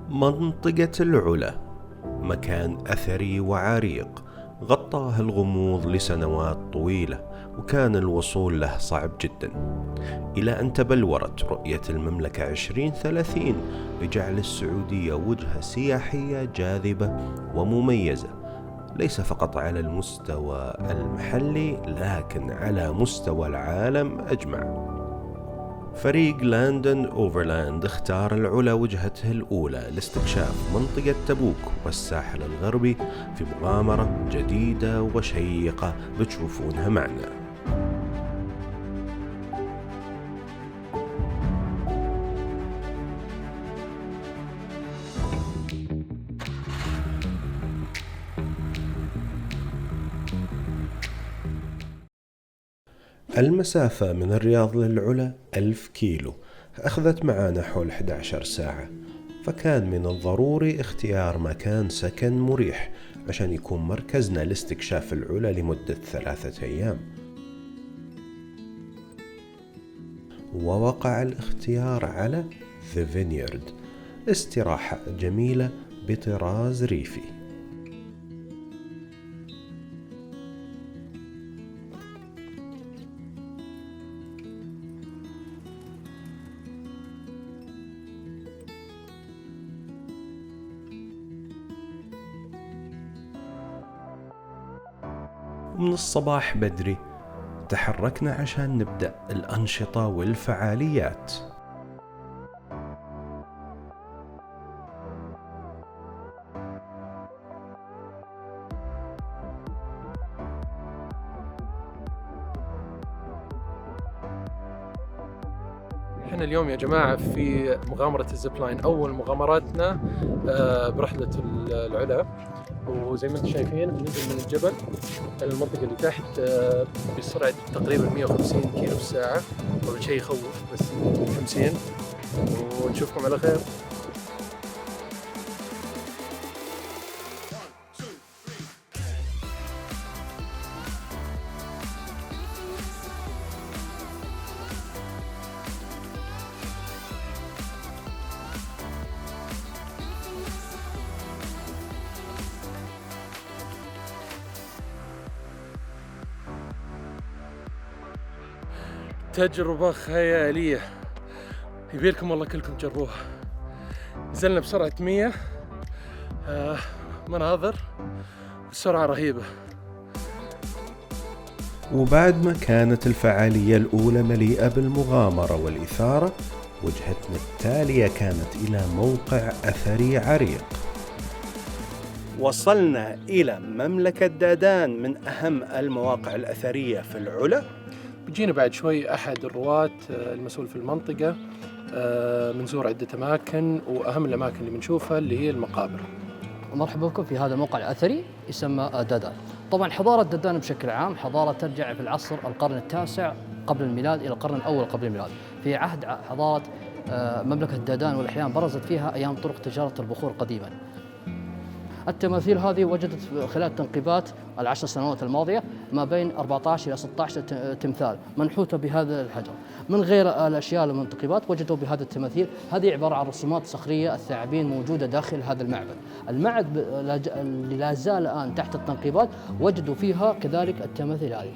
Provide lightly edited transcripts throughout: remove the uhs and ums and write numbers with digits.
منطقة العلا مكان أثري وعريق غطاه الغموض لسنوات طويلة، وكان الوصول له صعب جدا، إلى أن تبلورت رؤية المملكة 2030 بجعل السعودية وجهة سياحية جاذبة ومميزة، ليس فقط على المستوى المحلي لكن على مستوى العالم أجمع. فريق لاندن أوفرلاند اختار العلا وجهته الأولى لاستكشاف منطقة تبوك والساحل الغربي في مغامرة جديدة وشيقة بتشوفونها معنا. المسافة من الرياض للعلا 1000 كيلو، أخذت معانا حول 11 ساعة، فكان من الضروري اختيار مكان سكن مريح عشان يكون مركزنا لاستكشاف العلا لمدة 3 أيام. ووقع الاختيار على The Vineyard، استراحة جميلة بطراز ريفي. ومن الصباح بدري تحركنا عشان نبدأ الأنشطة والفعاليات. احنا اليوم يا جماعة في مغامرة الزبلاين، أول مغامراتنا برحلة العلا، وزي ما انتم شايفين بننزل من الجبل المنطقة اللي تحت بسرعة تقريبا 150 كيلو في الساعة، طبعا شيء يخوف بس متحمسين ونشوفكم على خير. تجربة خيالية يبيلكم والله كلكم تجربوها. نزلنا بسرعة 100، مناظر والسرعة رهيبة. وبعد ما كانت الفعالية الأولى مليئة بالمغامرة والإثارة، وجهتنا التالية كانت إلى موقع أثري عريق. وصلنا إلى مملكة دادان، من أهم المواقع الأثرية في العلا. بيجينا بعد شوي أحد الرواة المسؤول في المنطقة، بنزور عدة أماكن، وأهم الأماكن اللي بنشوفها اللي هي المقابر. مرحبا بكم في هذا الموقع الأثري يسمى دادان. طبعا حضارة دادان بشكل عام حضارة ترجع في العصر القرن التاسع قبل الميلاد إلى القرن الأول قبل الميلاد. في عهد حضارة مملكة دادان والأحيان برزت فيها أيام طرق تجارة البخور قديما. التماثيل هذه وجدت خلال التنقيبات العشر سنوات الماضية ما بين 14 إلى 16 تمثال منحوتة بهذا الحجر. من غير الأشياء المنتقبات وجدوا بهذا التماثيل، هذه عبارة عن رسومات صخرية الثعابين موجودة داخل هذا المعبد. المعبد اللي لا زال الآن تحت التنقيبات وجدوا فيها كذلك التماثيل هذه.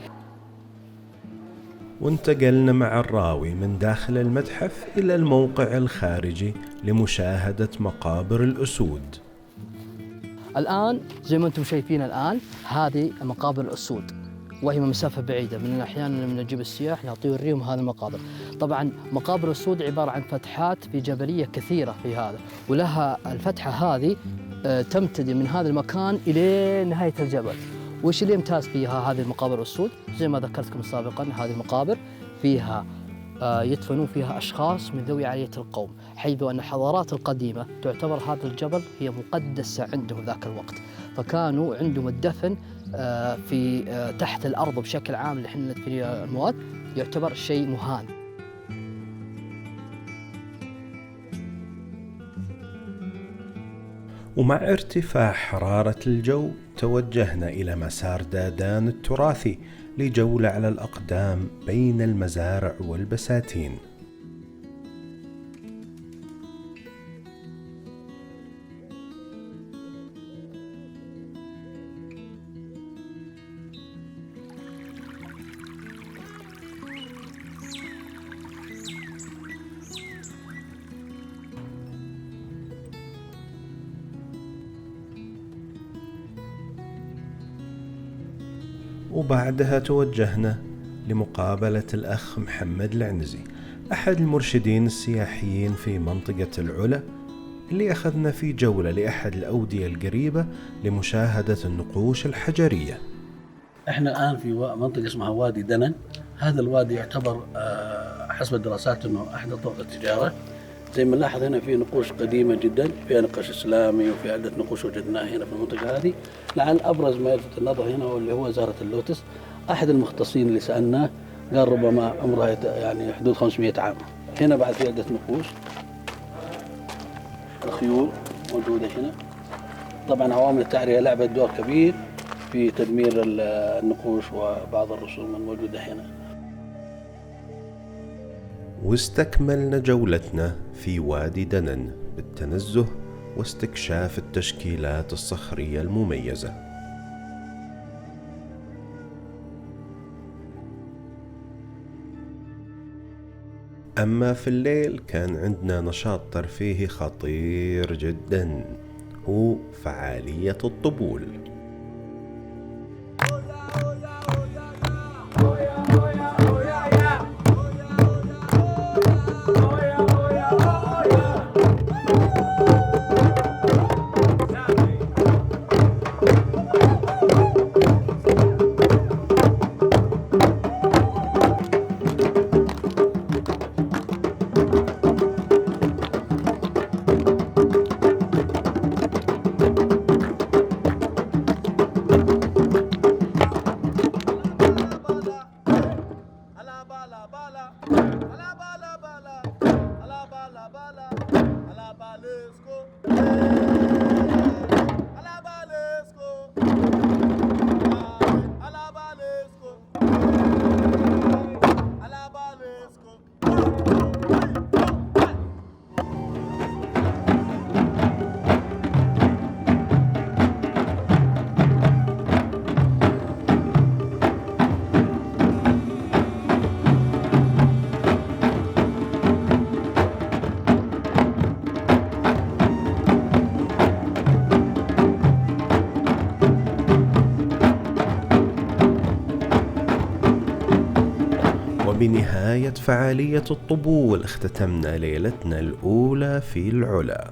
وانتقلنا مع الراوي من داخل المتحف إلى الموقع الخارجي لمشاهدة مقابر الأسود. الآن زي ما أنتم شايفين الآن هذه مقابر الأسود، وهي من مسافة بعيدة. من أحيانا لما نجيب السياح نعطيه وريهم هذه المقابر. طبعا مقابر الأسود عبارة عن فتحات في جبلية كثيرة في هذا، ولها الفتحة هذه تمتد من هذا المكان إلى نهاية الجبل. وش اللي يمتاز فيها هذه المقابر الأسود؟ زي ما ذكرتكم سابقا، هذه المقابر فيها يدفنون فيها أشخاص من ذوي عالية القوم، حيث أن الحضارات القديمة تعتبر هذا الجبل هي مقدسة عندهم ذاك الوقت، فكانوا عندهم الدفن في تحت الأرض بشكل عام اللي احنا في المواد يعتبر شيء مهان. ومع ارتفاع حرارة الجو توجهنا إلى مسار دادان التراثي لجولة على الأقدام بين المزارع والبساتين. وبعدها توجهنا لمقابلة الأخ محمد العنزي، أحد المرشدين السياحيين في منطقة العلا، اللي أخذنا في جولة لأحد الأودية القريبة لمشاهدة النقوش الحجرية. احنا الآن في منطقة اسمها وادي دنن. هذا الوادي يعتبر حسب الدراسات أنه أحد طرق التجارة. زي ما نلاحظ هنا في نقوش قديمة جدا، فيها نقش إسلامي وفي عدة نقوش وجدناها هنا في المنطقة هذه. لعل أبرز ما يلفت النظر هنا واللي هو زهرة اللوتس. أحد المختصين اللي سألناه قال ربما عمرها يعني حدود 500 عام. هنا بعد في عدة نقوش، الخيول موجودة هنا. طبعا عوامل التعرية لعبت دور كبير في تدمير النقوش وبعض الرسوم الموجودة هنا. واستكملنا جولتنا في وادي دنن بالتنزه واستكشاف التشكيلات الصخرية المميزة. أما في الليل كان عندنا نشاط ترفيهي خطير جدا، هو فعالية الطبول. وبنهاية فعالية الطبول اختتمنا ليلتنا الأولى في العلا.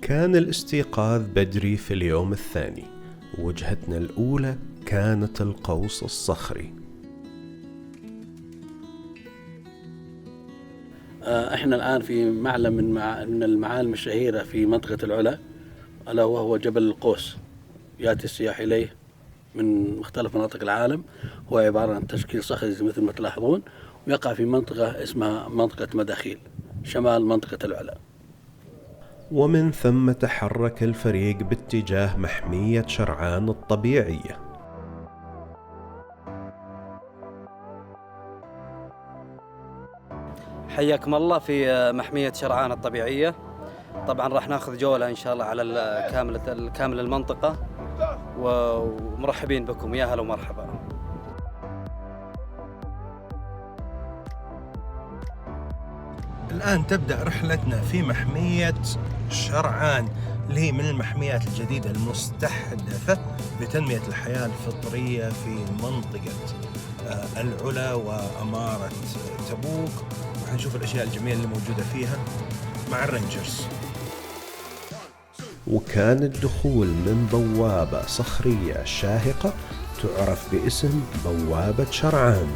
كان الاستيقاظ بدري في اليوم الثاني، وجهتنا الأولى كانت القوس الصخري. احنا الآن في معلم من المعالم الشهيرة في منطقة العلا، ألا وهو جبل القوس. يأتي السياح إليه من مختلف مناطق العالم. هو عبارة عن تشكيل صخري مثل ما تلاحظون، ويقع في منطقة اسمها منطقة مداخيل شمال منطقة العلا. ومن ثم تحرك الفريق باتجاه محمية شرعان الطبيعية. حياكم الله في محمية شرعان الطبيعية. طبعا راح ناخذ جولة إن شاء الله على كامل المنطقة، ومرحبين بكم، يا هلا ومرحبا. الآن تبدأ رحلتنا في محمية شرعان، اللي هي من المحميات الجديدة المستحدثة لتنمية الحياة الفطرية في منطقة العلا وأمارة تبوك. وحنشوف الأشياء الجميلة اللي موجودة فيها مع الرينجرز. وكان الدخول من بوابة صخرية شاهقة تعرف باسم بوابة شرعان.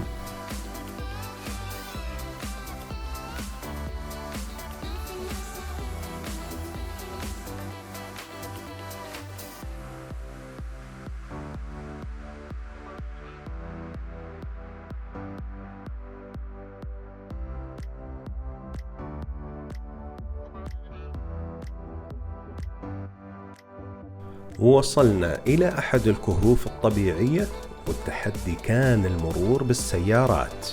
ووصلنا إلى أحد الكهوف الطبيعية، والتحدي كان المرور بالسيارات.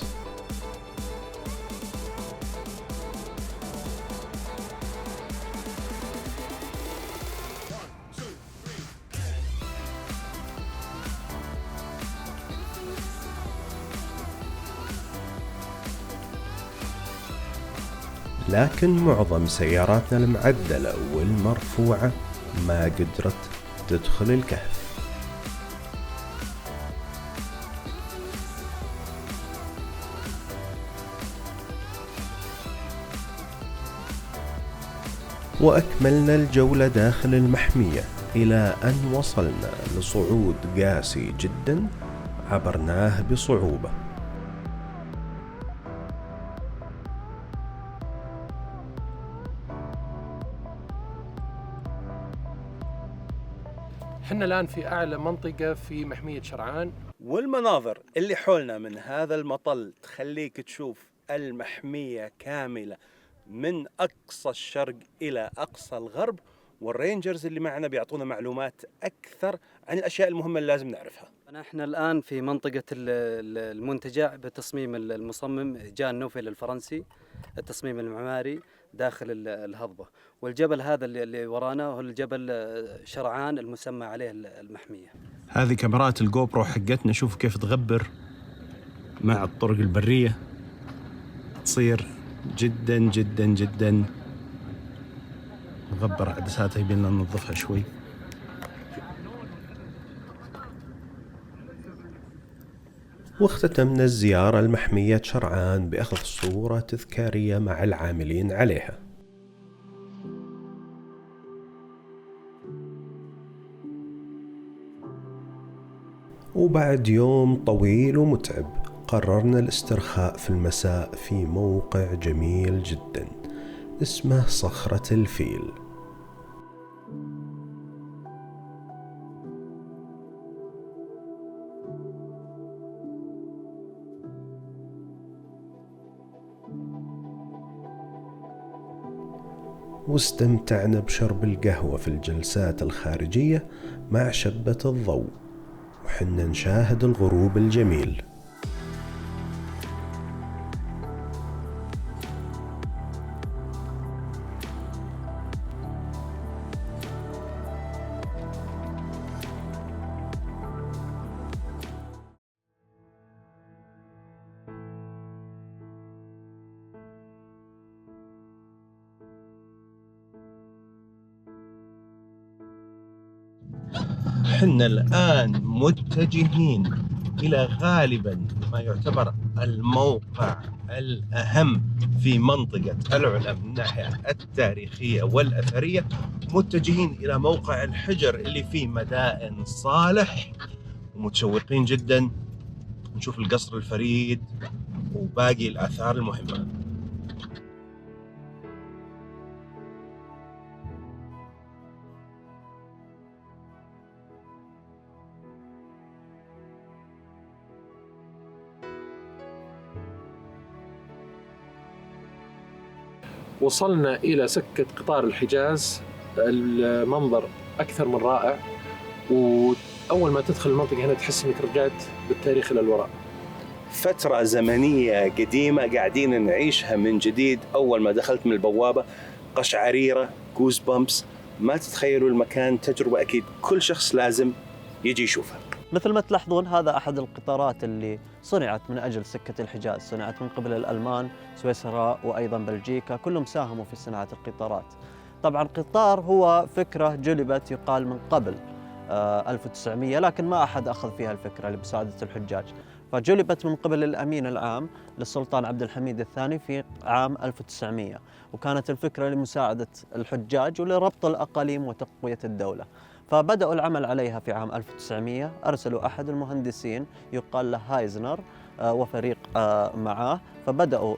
لكن معظم سياراتنا المعدلة والمرفوعة ما قدرت تدخل الكهف. وأكملنا الجولة داخل المحمية إلى أن وصلنا لصعود قاسي جدا عبرناه بصعوبة. احنا الآن في أعلى منطقة في محمية شرعان، والمناظر اللي حولنا من هذا المطل تخليك تشوف المحمية كاملة من أقصى الشرق إلى أقصى الغرب، والرينجرز اللي معنا بيعطونا معلومات أكثر عن الأشياء المهمة اللي لازم نعرفها. احنا الآن في منطقة المنتجع بتصميم المصمم جان نوفل الفرنسي، التصميم المعماري داخل الهضبة. والجبل هذا اللي ورانا هو الجبل شرعان المسمى عليه المحمية. هذه كاميرات الجو برو حقتنا، شوف كيف تغبر مع الطرق البرية، تصير جدا جدا جدا مغبر. عدساتها يبينا ننظفها شوي. واختتمنا الزيارة المحمية شرعان بأخذ صورة تذكارية مع العاملين عليها. وبعد يوم طويل ومتعب قررنا الاسترخاء في المساء في موقع جميل جدا اسمه صخرة الفيل. واستمتعنا بشرب القهوة في الجلسات الخارجية مع شبة الضوء وحنا نشاهد الغروب الجميل. حنا الآن متجهين إلى غالبا ما يعتبر الموقع الأهم في منطقة العلا من الناحية التاريخية والأثرية، متجهين إلى موقع الحجر اللي فيه مدائن صالح، ومتشوقين جدا نشوف القصر الفريد وباقي الآثار المهمة. وصلنا إلى سكة قطار الحجاز. المنظر أكثر من رائع، وأول ما تدخل المنطقة هنا تحس إنك رجعت بالتاريخ إلى الوراء. فترة زمنية قديمة قاعدين نعيشها من جديد. أول ما دخلت من البوابة قشعريرة، جوز بامبس، ما تتخيلوا المكان. تجربة أكيد كل شخص لازم يجي يشوفها. مثل ما تلاحظون هذا أحد القطارات اللي صنعت من أجل سكة الحجاز، صنعت من قبل الألمان، سويسرا وأيضا بلجيكا، كلهم ساهموا في صناعة القطارات. طبعا القطار هو فكرة جلبت يقال من قبل 1900، لكن ما أحد أخذ فيها الفكرة لمساعدة الحجاج، فجلبت من قبل الأمين العام للسلطان عبد الحميد الثاني في عام 1900، وكانت الفكرة لمساعدة الحجاج ولربط الأقاليم وتقوية الدولة. فبدأوا العمل عليها في عام 1900، أرسلوا أحد المهندسين يقال له هايزنر وفريق معاه، فبدأوا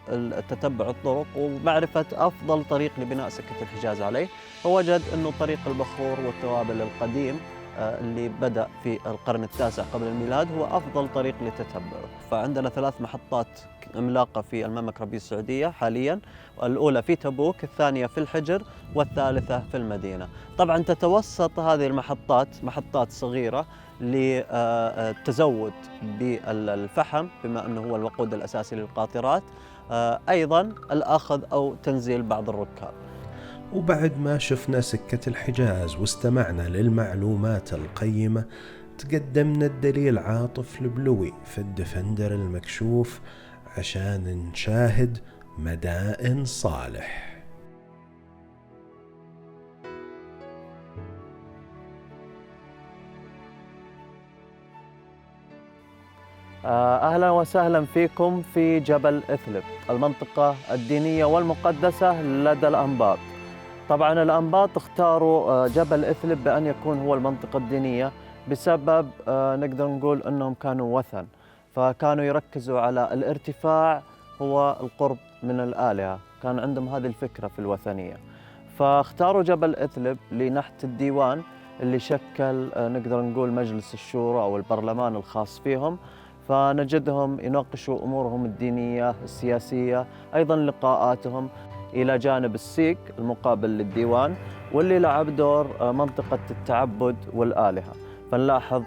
تتبع الطرق ومعرفة أفضل طريق لبناء سكة الحجاز عليه، فوجد أنه طريق البخور والتوابل القديم اللي بدأ في القرن التاسع قبل الميلاد هو أفضل طريق لتتبعه. فعندنا 3 محطات عملاقة في المملكة العربية السعودية حالياً، الأولى في تبوك، الثانية في الحجر، والثالثة في المدينة. طبعاً تتوسط هذه المحطات محطات صغيرة للتزود بالفحم بما أنه هو الوقود الأساسي للقاطرات، أيضاً الأخذ أو تنزيل بعض الركاب. وبعد ما شفنا سكة الحجاز واستمعنا للمعلومات القيمة، تقدمنا الدليل عاطف البلوي في الدفندر المكشوف عشان نشاهد مدائن صالح. أهلا وسهلا فيكم في جبل إثلب، المنطقة الدينية والمقدسة لدى الأنباط. طبعا الأنباط اختاروا جبل إثلب بأن يكون هو المنطقة الدينية بسبب نقدر نقول أنهم كانوا وثن، فكانوا يركزوا على الارتفاع هو القرب من الآلهة، كان عندهم هذه الفكرة في الوثنية. فاختاروا جبل إثلب لنحت الديوان اللي شكل نقدر نقول مجلس الشورى أو البرلمان الخاص فيهم، فنجدهم يناقشوا أمورهم الدينية السياسية، أيضا لقاءاتهم إلى جانب السيك المقابل للديوان، واللي لعب دور منطقة التعبد والآلهة. فنلاحظ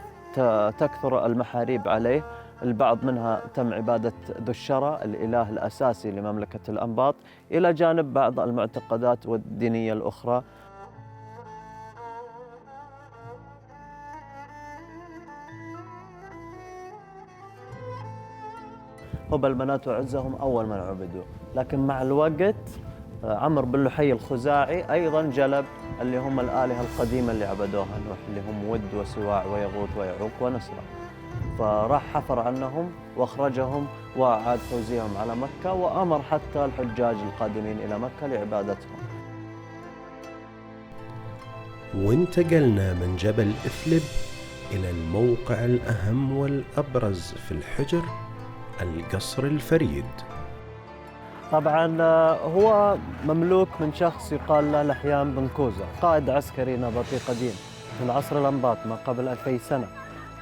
تكثر المحاريب عليه، البعض منها تم عبادة ذو الشرى الإله الأساسي لمملكة الأنباط، إلى جانب بعض المعتقدات والدينية الأخرى. هبل منات وعزهم أول من عبدوا، لكن مع الوقت عمرو بن لحي الخزاعي أيضا جلب اللي هم الآلهة القديمة اللي عبدوها نوح، اللي هم ود وسواع ويغوث ويعوق ونسرة، فراح حفر عنهم واخرجهم واعاد توزيعهم على مكه، وامر حتى الحجاج القادمين الى مكه لعبادتهم. وانتقلنا من جبل إثلب إلى الموقع الأهم والأبرز في الحجر، القصر الفريد. طبعا هو مملوك من شخص يقال له لحيان بن كوزة، قائد عسكري نبطي قديم في العصر الأنباط ما قبل 2000 سنة.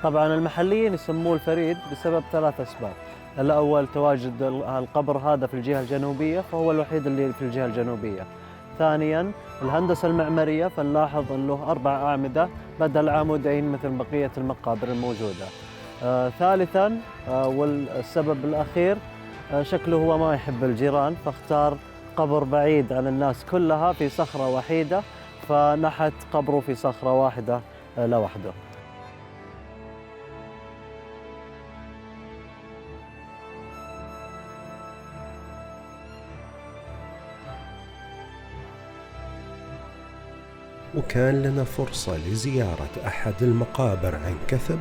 طبعا المحليين يسموه الفريد بسبب 3 أسباب. الأول تواجد القبر هذا في الجهة الجنوبية، فهو الوحيد اللي في الجهة الجنوبية. ثانيا الهندسة المعمارية، فنلاحظ أن له 4 أعمدة بدل عمودين مثل بقية المقابر الموجودة. ثالثا والسبب الأخير شكله هو ما يحب الجيران، فاختار قبر بعيد عن الناس كلها في صخرة وحيدة، فنحت قبره في صخرة واحدة لوحده. وكان لنا فرصة لزيارة أحد المقابر عن كثب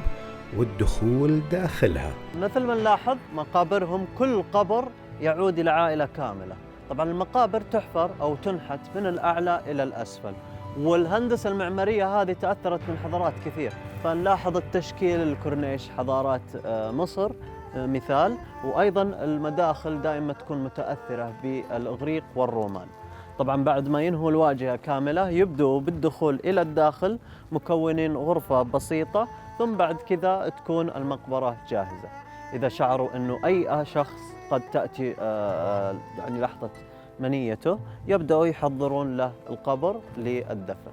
والدخول داخلها. مثل ما نلاحظ مقابرهم كل قبر يعود إلى عائلة كاملة. طبعا المقابر تحفر أو تنحت من الأعلى إلى الأسفل، والهندسة المعمارية هذه تأثرت من حضارات كثير، فنلاحظ التشكيل الكورنيش حضارات مصر مثال، وأيضا المداخل دائما تكون متأثرة بالإغريق والرومان. طبعا بعد ما ينهوا الواجهة كاملة يبدأوا بالدخول إلى الداخل مكونين غرفة بسيطة، ثم بعد كذا تكون المقبرة جاهزة. إذا شعروا أنه أي شخص قد تأتي يعني لحظة منيته، يبدأوا يحضرون له القبر للدفن.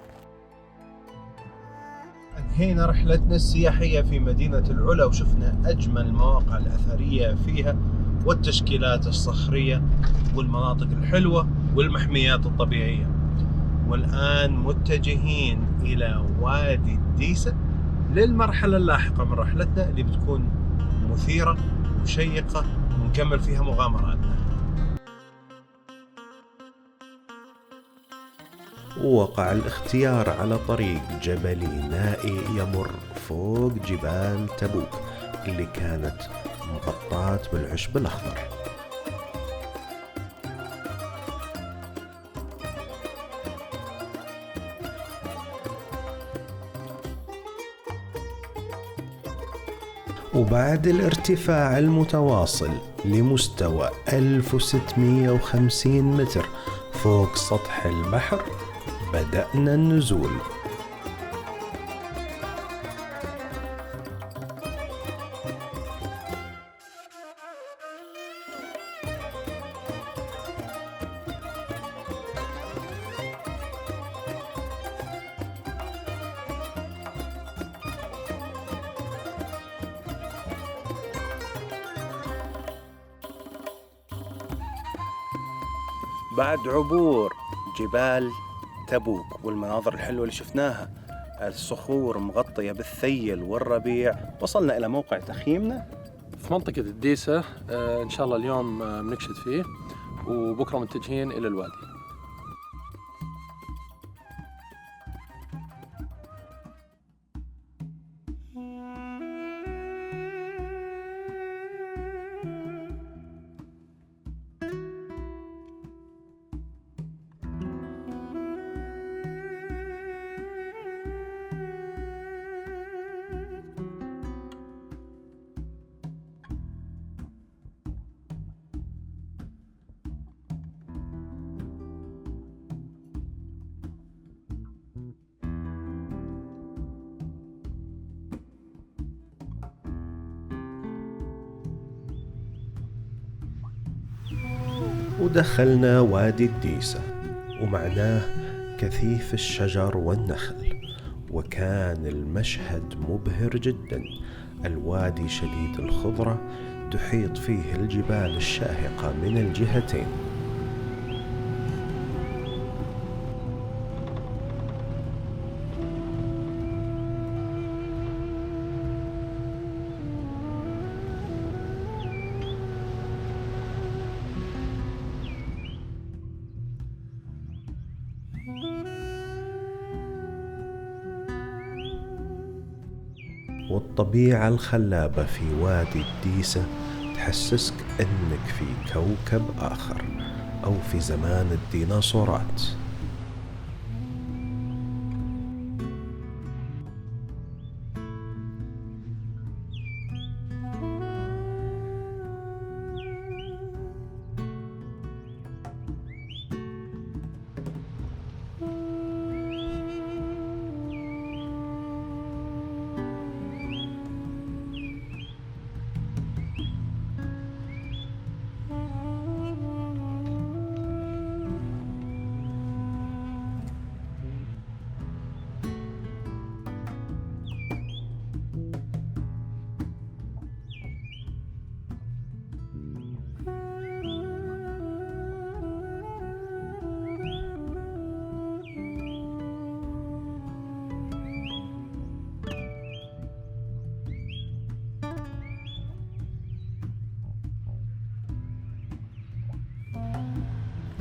انهينا رحلتنا السياحية في مدينة العلا، وشفنا أجمل المواقع الأثرية فيها والتشكيلات الصخرية والمناطق الحلوة والمحميات الطبيعية. والآن متجهين إلى وادي الديسة للمرحلة اللاحقة من رحلتنا اللي بتكون مثيرة وشيقة ونكمل فيها مغامراتنا. ووقع الاختيار على طريق جبلي نائي يمر فوق جبال تبوك اللي كانت مغطاة بالعشب الأخضر. وبعد الارتفاع المتواصل لمستوى 1650 متر فوق سطح البحر، بدأنا النزول. بعد عبور جبال تبوك والمناظر الحلوة اللي شفناها، الصخور مغطية بالثيل والربيع، وصلنا إلى موقع تخييمنا في منطقة الديسة. إن شاء الله اليوم بنكشف فيه، وبكرة متجهين إلى الوادي. ودخلنا وادي الديسة، ومعناه كثيف الشجر والنخل، وكان المشهد مبهر جدا. الوادي شديد الخضرة، تحيط فيه الجبال الشاهقة من الجهتين. والطبيعة الخلابة في وادي الديسة تحسسك أنك في كوكب آخر أو في زمان الديناصورات.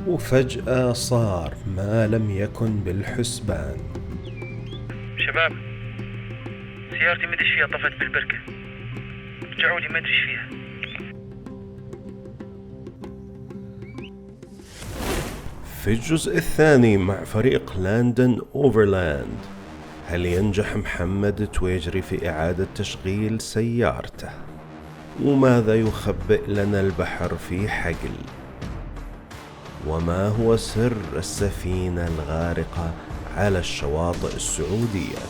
وفجأة صار ما لم يكن بالحسبان. شباب، سيارتي مدري ايش فيها، طفت بالبركة. رجعوا لي، ما ادري ايش فيها. في الجزء الثاني مع فريق لاندن أوفرلاند، هل ينجح محمد تويجري في إعادة تشغيل سيارته؟ وماذا يخبئ لنا البحر في حقل؟ وما هو سر السفينة الغارقة على الشواطئ السعودية؟